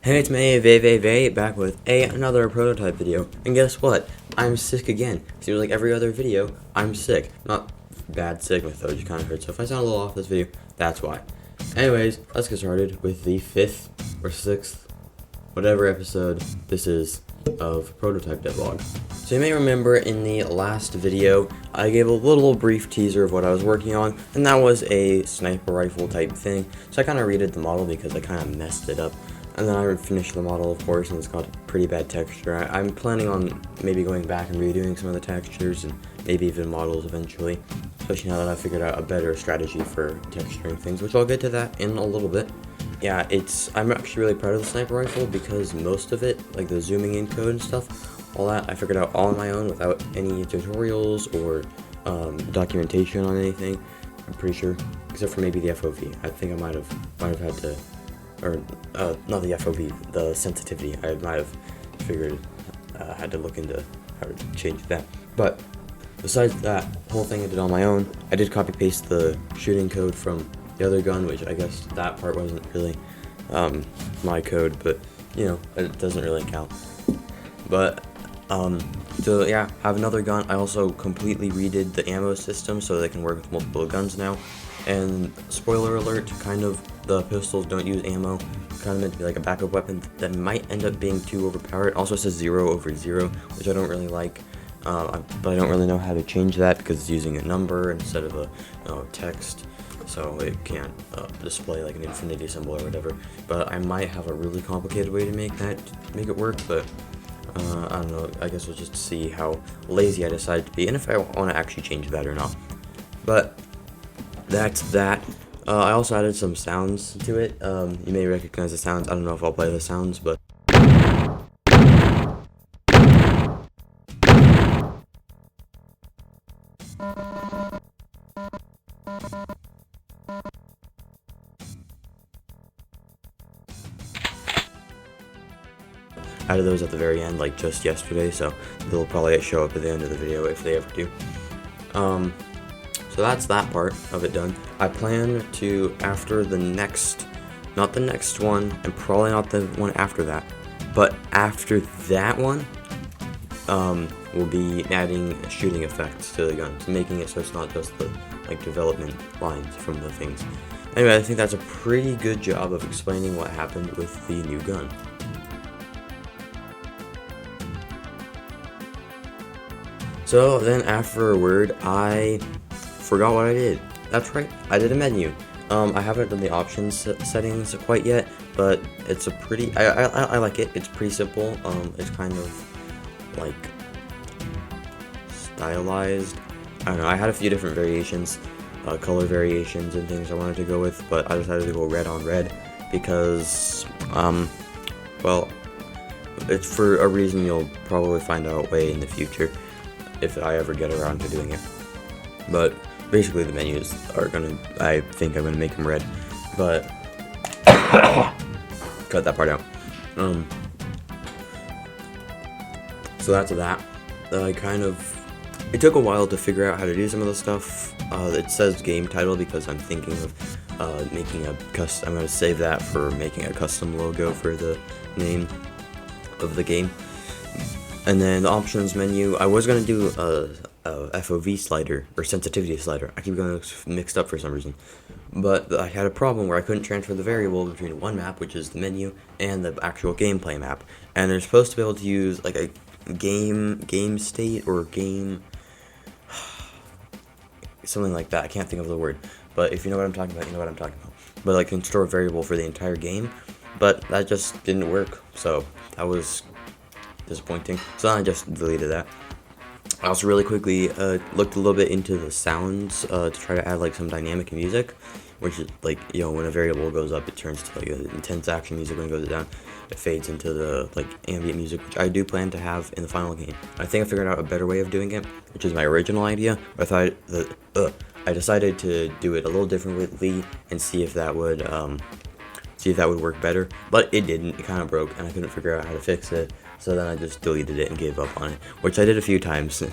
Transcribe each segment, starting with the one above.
Hey, it's me, Vay, back with another prototype video. And guess what? I'm sick again. Seems like every other video, I'm sick. Not bad sick, my throat just kind of hurts. So if I sound a little off this video, that's why. Anyways, let's get started with the 5th or 6th, whatever episode this is, of Prototype Devlog. So you may remember in the last video, I gave a little brief teaser of what I was working on, and that was a sniper rifle type thing. So I kind of redid the model because I kind of messed it up. And then I finished the model, of course, and it's got pretty bad texture. I'm planning on maybe going back and redoing some of the textures and maybe even models eventually, especially now that I've figured out a better strategy for texturing things, which I'll get to that in a little bit. Yeah, I'm actually really proud of the sniper rifle because most of it, like the zooming in code and stuff, all that, I figured out all on my own without any tutorials or documentation on anything, I'm pretty sure, except for maybe the FOV. I think I might have had to, or not the FOV, the sensitivity. I might have figured, had to look into how to change that. But besides that whole thing I did on my own, I did copy paste the shooting code from the other gun, which I guess that part wasn't really my code, but you know, it doesn't really count. But so yeah, have another gun. I also completely redid the ammo system so they can work with multiple guns now. And spoiler alert, kind of, the pistols don't use ammo, kind of meant to be like a backup weapon that might end up being too overpowered. It also says 0/0, which I don't really like, but I don't really know how to change that because it's using a number instead of a text, so it can't display like an infinity symbol or whatever. But I might have a really complicated way to make it work, but I don't know, I guess we'll just see how lazy I decide to be and if I want to actually change that or not. But that's that. I also added some sounds to it. You may recognize the sounds. I don't know if I'll play the sounds, but added those at the very end, like just yesterday, so they'll probably show up at the end of the video if they ever do. So that's that part of it done. I plan to, after the next, not the next one, and probably not the one after that, but after that one, we'll be adding shooting effects to the guns, making it so it's not just the like development lines from the things. Anyway, I think that's a pretty good job of explaining what happened with the new gun. So then afterward, I forgot what I did. That's right, I did a menu. I haven't done the options settings quite yet, but it's a pretty, I like it. It's pretty simple. It's kind of like stylized. I don't know, I had a few different variations, color variations and things I wanted to go with, but I decided to go red on red because, well, it's for a reason you'll probably find out way in the future if I ever get around to doing it. But basically the menus are I think I'm gonna make them red, but cut that part out. So that's that. It took a while to figure out how to do some of the stuff. It says game title because I'm thinking of making I'm gonna save that for making a custom logo for the name of the game. And then the options menu, I was going to do a FOV slider, or sensitivity slider. I keep getting mixed up for some reason. But I had a problem where I couldn't transfer the variable between one map, which is the menu, and the actual gameplay map. And they're supposed to be able to use like a game state, or game, something like that. I can't think of the word. But if you know what I'm talking about, you know what I'm talking about. But I can store a variable for the entire game. But that just didn't work, so that was disappointing, so I just deleted that. I also really quickly looked a little bit into the sounds to try to add like some dynamic music, which is like, you know, when a variable goes up, it turns to like intense action music. When it goes down, it fades into the like ambient music, which I do plan to have in the final game. I think I figured out a better way of doing it, which is my original idea. I thought I decided to do it a little differently and see if that would work better, but it didn't. It kind of broke, and I couldn't figure out how to fix it. So then I just deleted it and gave up on it, which I did a few times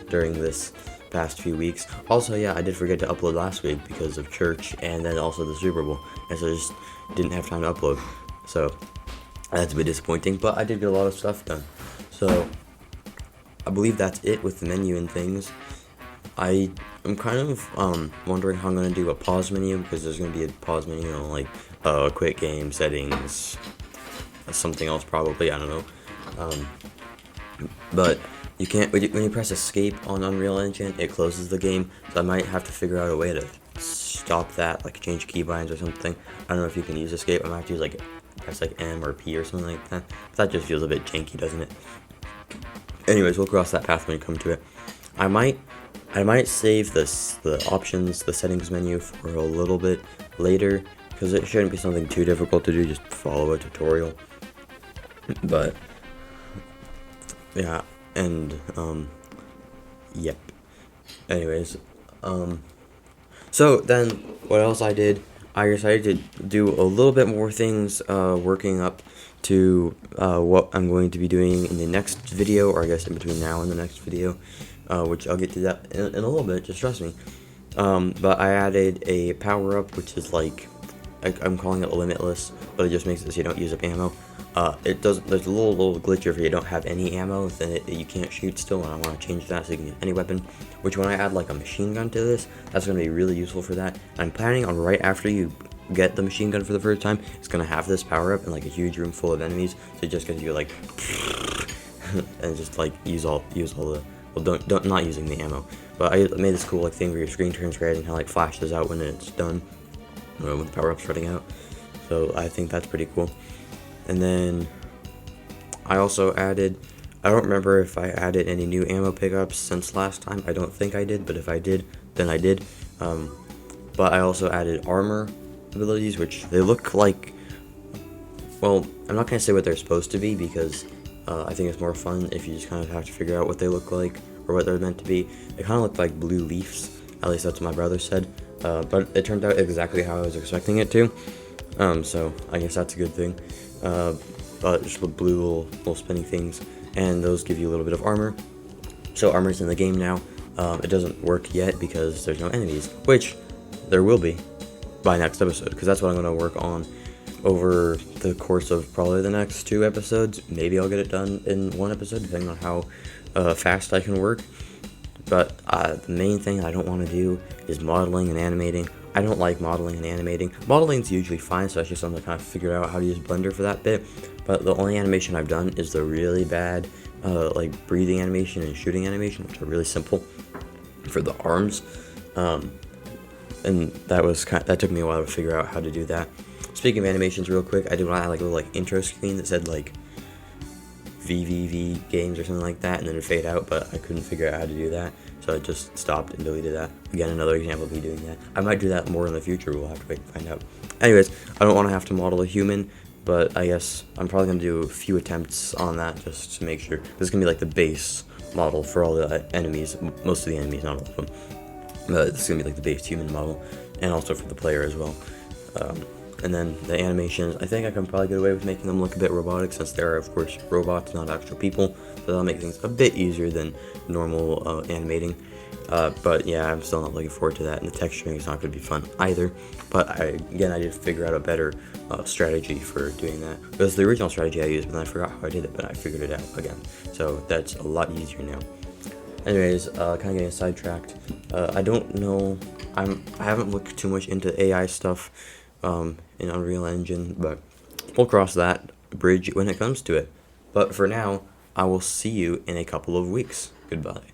during this past few weeks. Also, yeah, I did forget to upload last week because of church and then also the Super Bowl, and so I just didn't have time to upload. So That's a bit disappointing, but I did get a lot of stuff done. So I believe that's it with the menu and things. I'm kind of wondering how I'm gonna do a pause menu, because there's gonna be a pause menu, like quick game settings, something else probably, I don't know. But you can't, when you press escape on Unreal Engine, it closes the game. So I might have to figure out a way to stop that, like change keybinds or something. I don't know if you can use escape. I might have to use like press like M or P or something like that. That just feels a bit janky, doesn't it? Anyways, we'll cross that path when we come to it. I might save the options, the settings menu for a little bit later, because it shouldn't be something too difficult to do. Just follow a tutorial. But yeah, and yep. Anyways, so then what else I did? I decided to do a little bit more things, working up to what I'm going to be doing in the next video, or I guess in between now and the next video, which I'll get to that in a little bit, just trust me. But I added a power-up, which is like, I'm calling it limitless, but it just makes it so you don't use up ammo. There's a little glitch if you don't have any ammo, then you can't shoot still, and I want to change that so you can use any weapon. Which when I add like a machine gun to this, that's going to be really useful for that. I'm planning on right after you get the machine gun for the first time, it's going to have this power up in like a huge room full of enemies, so it just gets you like, and just like use all the, well, don't not using the ammo. But I made this cool like thing where your screen turns red and kind of like flashes out when it's done, when the power up's running out. So I think that's pretty cool. And then I also added, I don't remember if I added any new ammo pickups since last time. I don't think I did, but if I did, then I did. But I also added armor abilities, which they look like, well, I'm not going to say what they're supposed to be, because I think it's more fun if you just kind of have to figure out what they look like, or what they're meant to be. They kind of look like blue leaves, at least that's what my brother said. But it turned out exactly how I was expecting it to. So I guess that's a good thing. But just with blue little spinning things, and those give you a little bit of armor. So armor's in the game now. It doesn't work yet because there's no enemies, which there will be by next episode, because that's what I'm going to work on over the course of probably the next 2 episodes. Maybe I'll get it done in 1 episode, depending on how fast I can work. But the main thing I don't want to do is modeling and animating. I don't like modeling and animating. Modeling's usually fine, so that's just something I kind of figured out how to use Blender for that bit. But the only animation I've done is the really bad, like breathing animation and shooting animation, which are really simple for the arms. And that took me a while to figure out how to do that. Speaking of animations, real quick, I did want to add like a little like intro screen that said like VVV games or something like that, and then it fade out, but I couldn't figure out how to do that, so I just stopped and deleted that. Again, another example of me doing that. I might do that more in the future, we'll have to wait and find out. Anyways, I don't want to have to model a human, but I guess I'm probably going to do a few attempts on that just to make sure. This is going to be like the base model for all the enemies, most of the enemies, not all of them. But this is going to be like the base human model, and also for the player as well. And then the animations, I think I can probably get away with making them look a bit robotic, since they are, of course, robots, not actual people. So that'll make things a bit easier than normal animating. But yeah, I'm still not looking forward to that, and the texturing is not going to be fun either. But I did figure out a better strategy for doing that. It was the original strategy I used, but then I forgot how I did it, but I figured it out again. So that's a lot easier now. Anyways, kind of getting sidetracked. I don't know, I haven't looked too much into AI stuff in Unreal Engine, but we'll cross that bridge when it comes to it. But for now, I will see you in a couple of weeks. Goodbye.